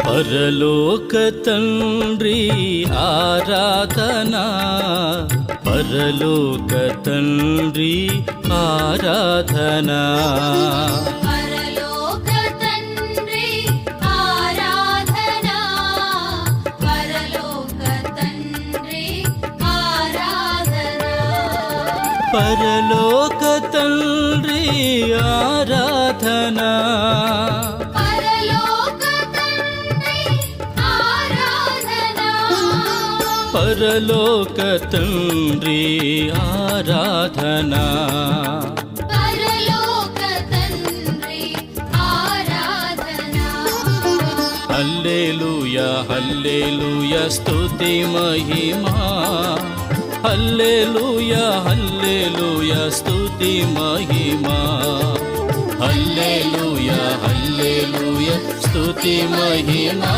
పరలోక తండ్రి ఆరాధనా, పరలోక తండ్రి ఆరాధనా, పరలోక తండ్రి ఆరాధనా, పరలోక తండ్రి ఆరాధనా, పరలోక తండ్రి ఆరాధనా, పరలోక తండ్రి ఆరాధనా, పరలోక తండ్రి ఆరాధనా. హల్లెలూయా హల్లెలూయా స్తుతి మహిమా, హల్లెలూయా హల్లెలూయా స్తుతి మహిమా, హల్లెలూయా హల్లెలూయా స్తుతి మహిమా,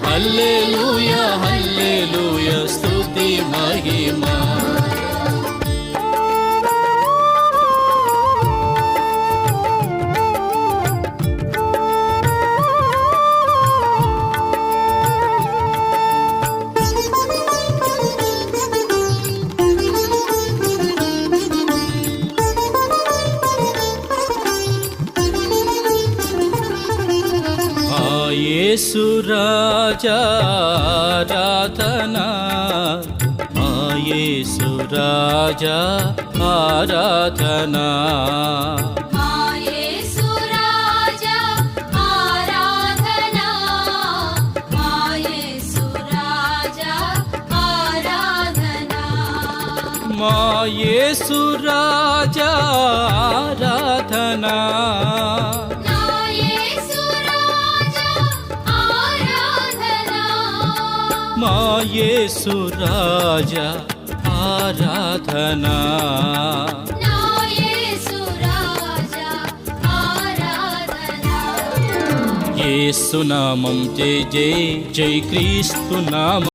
హల్లెలూయా హల్లెలూయా స్తుతి మహిమా. యేసు రాజా ఆరాధనా, మా యేసు రాజా ఆరాధనా, మా యేసు రాజా ఆరాధనా, మా యేసు రాజా ఆరాధనా, మా యేసు రాజా ఆరాధనా, మా యేసు రాజా ఆరాధనా, నా యేసు రాజా ఆరాధనా. యేసు నామం జై జై జై క్రీస్తు నామం.